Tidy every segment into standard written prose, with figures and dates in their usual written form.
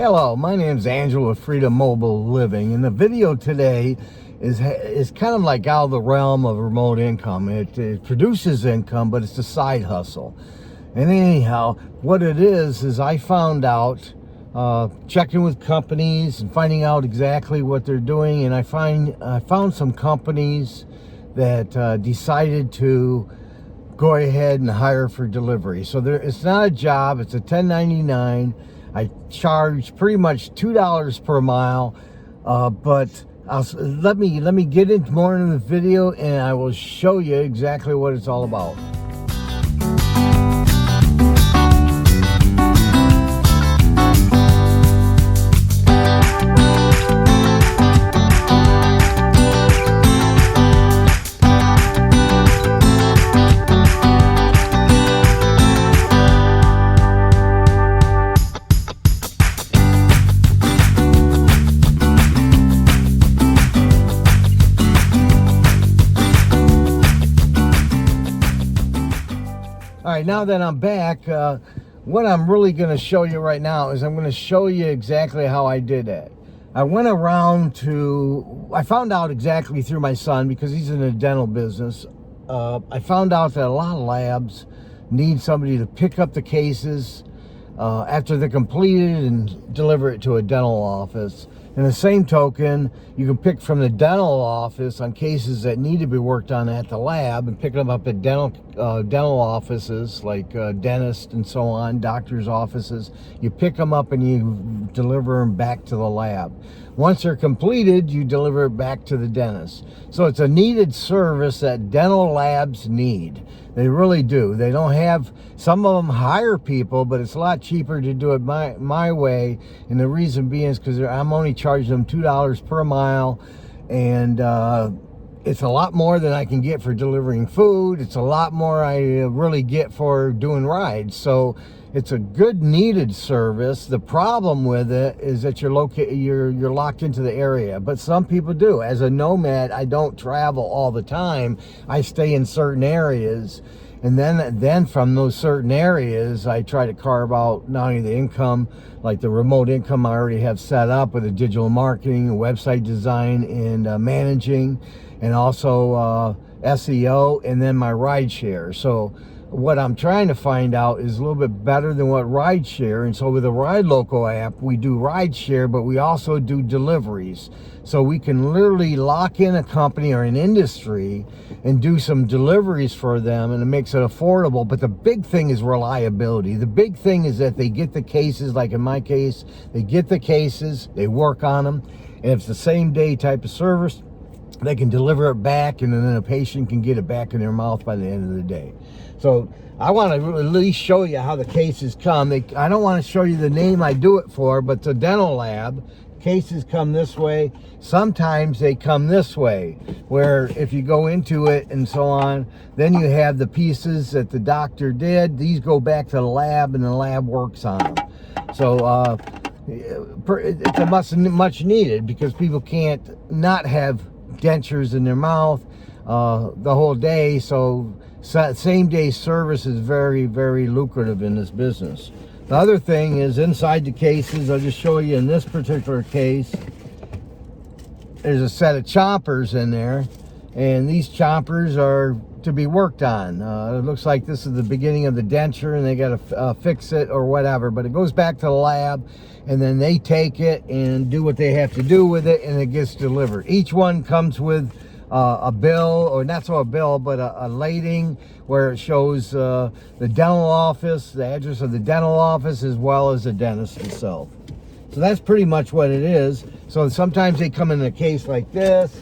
Hello, my name is Angelo with Freedom Mobile Living, and the video today is kind of like out of the realm of remote income. It produces income, but it's a side hustle. And anyhow, what it is I found out, checking with companies and finding out exactly what they're doing, and I found some companies that decided to go ahead and hire for delivery. So it's not a job, it's a 1099. I charge pretty much $2 per mile, but let me get into more in the video, and I will show you exactly what it's all about. All right, now that I'm back, what I'm really going to show you right now is I'm going to show you exactly how I did it. I went around I found out exactly through my son, because he's in the dental business. I found out that a lot of labs need somebody to pick up the cases after they're completed and deliver it to a dental office. In the same token, you can pick from the dental office on cases that need to be worked on at the lab and pick them up at dental offices like dentists and so on, doctors' offices. You pick them up and you deliver them back to the lab. Once they're completed, you deliver it back to the dentist. So it's a needed service that dental labs need. They really do. They don't have, some of them hire people, but it's a lot cheaper to do it my way. And the reason being is because I'm only charging them $2 per mile, and it's a lot more than I can get for delivering food. It's a lot more I really get for doing rides. So it's a good needed service. The problem with it is that you're locked into the area, but some people do. As a nomad, I don't travel all the time. I stay in certain areas, and then from those certain areas, I try to carve out not only the income, like the remote income I already have set up with the digital marketing, website design, and managing, and also SEO, and then my rideshare. So what I'm trying to find out is a little bit better than what rideshare. And so with the Ride Local app, we do rideshare, but we also do deliveries. So we can literally lock in a company or an industry and do some deliveries for them, and it makes it affordable. But the big thing is reliability. The big thing is that they get the cases, like in my case, they get the cases, they work on them, and if it's the same day type of service, they can deliver it back, and then a patient can get it back in their mouth by the end of the day. So I want to at least show you how the cases come. I don't want to show you the name I do it for, but the dental lab, cases come this way. Sometimes they come this way, where if you go into it and so on, then you have the pieces that the doctor did. These go back to the lab, and the lab works on them. So it's a much needed, because people can't not have dentures in their mouth the whole day. So same day service is very, very lucrative in this business. The other thing is inside the cases. I'll just show you in this particular case, there's a set of chompers in there, and these chompers are to be worked on. It looks like this is the beginning of the denture, and they got to fix it or whatever, but it goes back to the lab, and then they take it and do what they have to do with it, and it gets delivered. Each one comes with a bill, or not so a bill, but a lading where it shows the dental office, the address of the dental office, as well as the dentist itself. So that's pretty much what it is. So sometimes they come in a case like this.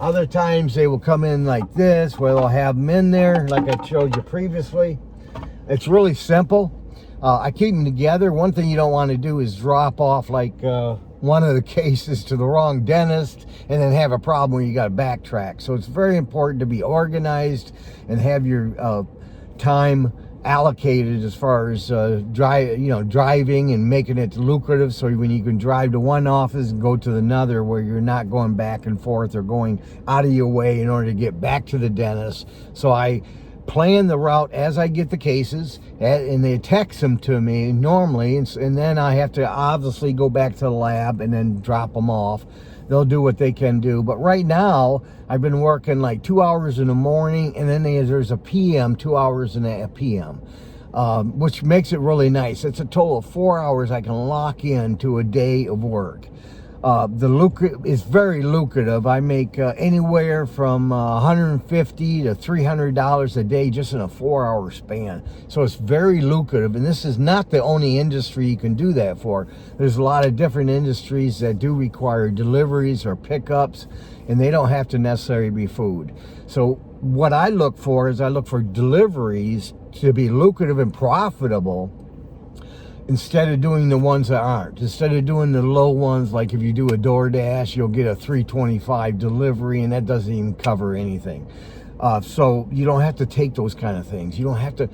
Other times they will come in like this, where they'll have them in there like I showed you previously. It's really simple. I keep them together. One thing you don't want to do is drop off like one of the cases to the wrong dentist and then have a problem where you got to backtrack. So it's very important to be organized and have your time allocated as far as driving and making it lucrative, so when you can drive to one office and go to another, where you're not going back and forth or going out of your way in order to get back to the dentist. So I plan the route as I get the cases, and they text them to me normally, and then I have to obviously go back to the lab and then drop them off. They'll do what they can do. But right now, I've been working like 2 hours in the morning, and then there's a PM, 2 hours in a PM, which makes it really nice. It's a total of 4 hours I can lock in to a day of work. It's very lucrative. I make anywhere from $150 to $300 a day just in a 4 hour span. So it's very lucrative. And this is not the only industry you can do that for. There's a lot of different industries that do require deliveries or pickups, and they don't have to necessarily be food. So what I look for is I look for deliveries to be lucrative and profitable, instead of doing the ones that aren't. Instead of doing the low ones, like if you do a DoorDash, you'll get a $3.25 delivery, and that doesn't even cover anything. So you don't have to take those kind of things. You don't have to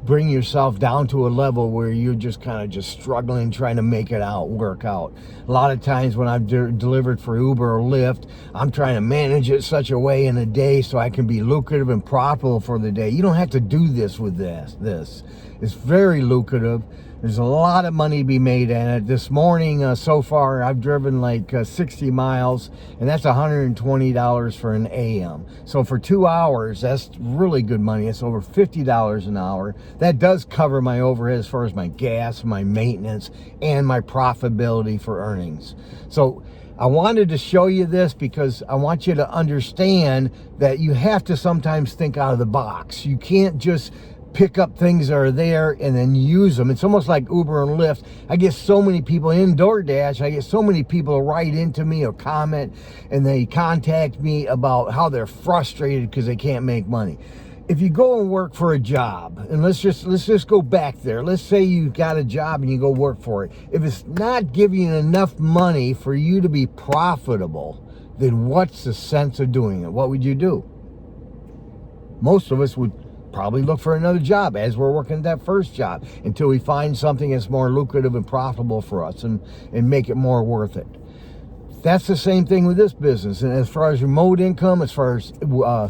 bring yourself down to a level where you're just kind of just struggling, trying to make it work out. A lot of times when I've delivered for Uber or Lyft, I'm trying to manage it such a way in a day so I can be lucrative and profitable for the day. You don't have to do this with this. It's very lucrative. There's a lot of money to be made in it. This morning, so far, I've driven like 60 miles, and that's $120 for an AM. So for 2 hours, that's really good money. It's over $50 an hour. That does cover my overhead as far as my gas, my maintenance, and my profitability for earnings. So I wanted to show you this because I want you to understand that you have to sometimes think out of the box. You can't just pick up things that are there and then use them. It's almost like Uber and Lyft. I get so many people in DoorDash. I get so many people write into me or comment, and they contact me about how they're frustrated because they can't make money. If you go and work for a job, and let's just go back there. Let's say you got a job and you go work for it. If it's not giving you enough money for you to be profitable, then what's the sense of doing it? What would you do? Most of us would probably look for another job as we're working that first job until we find something that's more lucrative and profitable for us and make it more worth it. That's the same thing with this business. And as far as remote income, as far as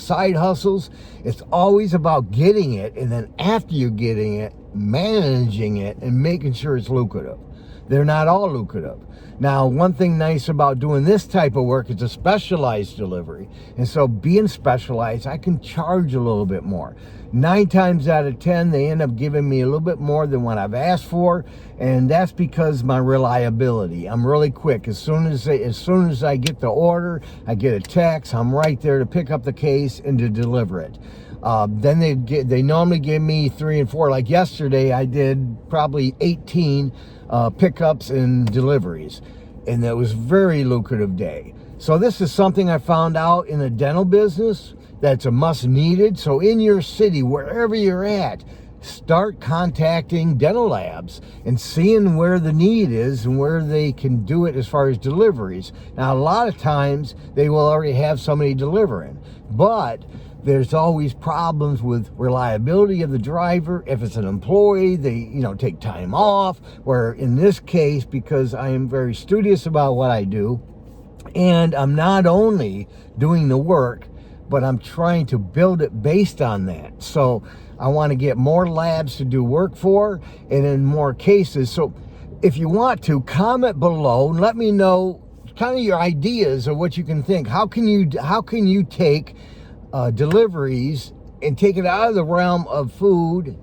side hustles, it's always about getting it, and then after you're getting it, managing it and making sure it's lucrative. They're not all lucrative. Now, one thing nice about doing this type of work is a specialized delivery. And so being specialized, I can charge a little bit more. 9 times out of 10, they end up giving me a little bit more than what I've asked for. And that's because my reliability. I'm really quick. As soon as I get the order, I get a text, I'm right there to pick up the case and to deliver it. Then they normally give me 3 and 4. Like yesterday, I did probably 18 pickups and deliveries, and that was a very lucrative day. So this is something I found out in the dental business that's a must needed. So in your city, wherever you're at, start contacting dental labs and seeing where the need is and where they can do it as far as deliveries. Now, a lot of times they will already have somebody delivering, but there's always problems with reliability of the driver. If it's an employee, they take time off, where in this case, because I am very studious about what I do, and I'm not only doing the work, but I'm trying to build it based on that. So I want to get more labs to do work for, and in more cases. So if you want to, comment below and let me know kind of your ideas of what you can think. How can you take deliveries and take it out of the realm of food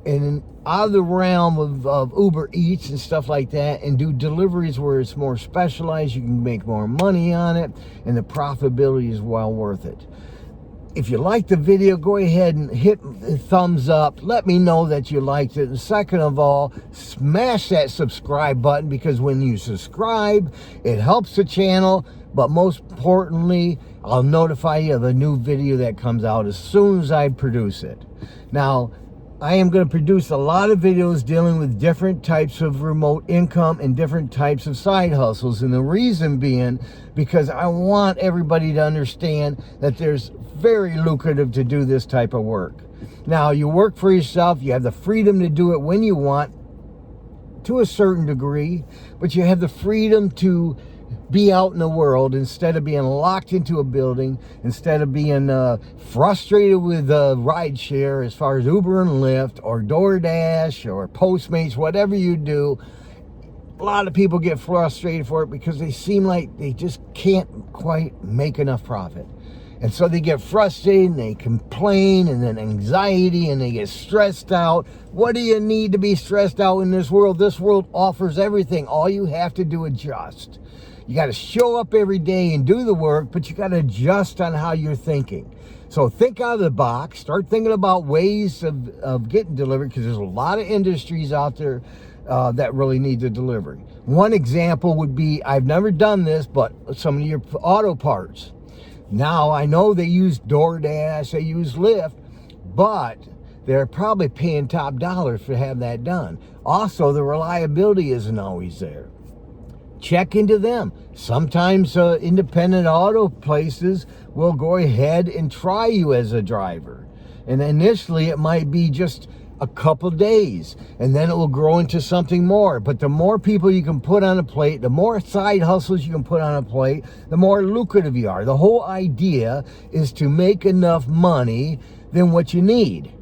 and out of the realm of Uber Eats and stuff like that, and do deliveries where it's more specialized, you can make more money on it, and the profitability is well worth it. If you liked the video, go ahead and hit the thumbs up. Let me know that you liked it. And second of all, smash that subscribe button, because when you subscribe, it helps the channel. But most importantly, I'll notify you of a new video that comes out as soon as I produce it. Now, I am going to produce a lot of videos dealing with different types of remote income and different types of side hustles. And the reason being, because I want everybody to understand that there's very lucrative to do this type of work. Now, you work for yourself. You have the freedom to do it when you want, to a certain degree, but you have the freedom to be out in the world instead of being locked into a building, instead of being frustrated with rideshare as far as Uber and Lyft or DoorDash or Postmates, whatever you do. A lot of people get frustrated for it because they seem like they just can't quite make enough profit. And so they get frustrated and they complain, and then anxiety, and they get stressed out. What do you need to be stressed out in this world? This world offers everything. All you have to do is adjust. You got to show up every day and do the work, but you got to adjust on how you're thinking. So think out of the box. Start thinking about ways of getting delivered, because there's a lot of industries out there that really need the delivery. One example would be, I've never done this, but some of your auto parts. Now, I know they use DoorDash, they use Lyft, but they're probably paying top dollar to have that done. Also, the reliability isn't always there. Check into them. Sometimes independent auto places will go ahead and try you as a driver. And initially, it might be just a couple days, and then it will grow into something more. But the more people you can put on a plate, the more side hustles you can put on a plate, the more lucrative you are. The whole idea is to make enough money than what you need.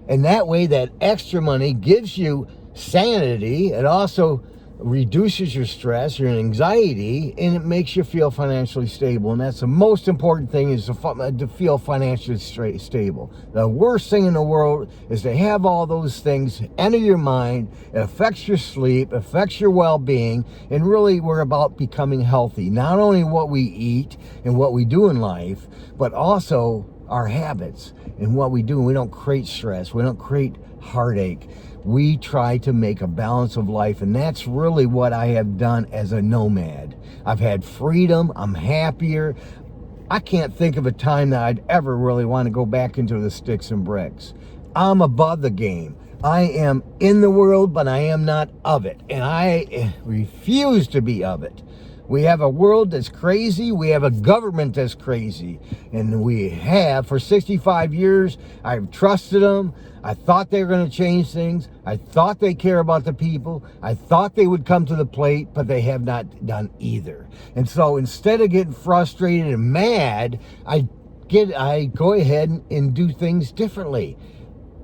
And that way, that extra money gives you sanity. It also reduces your stress, your anxiety, and it makes you feel financially stable. And that's the most important thing, is to feel financially stable. The worst thing in the world is to have all those things enter your mind. It affects your sleep, affects your well-being, and really we're about becoming healthy. Not only what we eat and what we do in life, but also our habits and what we do. We don't create stress. We don't create heartache. We try to make a balance of life, and that's really what I have done as a nomad. I've had freedom. I'm happier. I can't think of a time that I'd ever really want to go back into the sticks and bricks. I'm above the game. I am in the world, but I am not of it, and I refuse to be of it. We have a world that's crazy. We have a government that's crazy. And we have, for 65 years, I've trusted them. I thought they were going to change things. I thought they care about the people. I thought they would come to the plate, but they have not done either. And so instead of getting frustrated and mad, I go ahead and do things differently.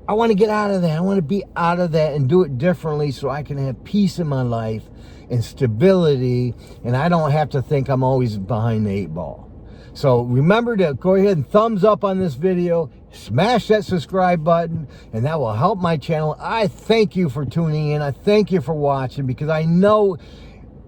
I want to get out of that. I want to be out of that and do it differently, so I can have peace in my life and stability, and I don't have to think I'm always behind the 8 ball. So remember to go ahead and thumbs up on this video, smash that subscribe button, and that will help my channel. I thank you for tuning in. I thank you for watching, because I know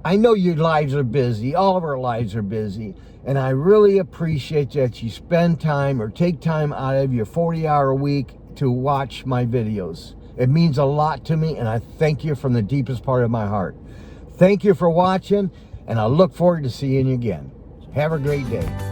your lives are busy. All of our lives are busy, and I really appreciate that you spend time or take time out of your 40-hour week to watch my videos. It means a lot to me, and I thank you from the deepest part of my heart. Thank you for watching, and I look forward to seeing you again. Have a great day.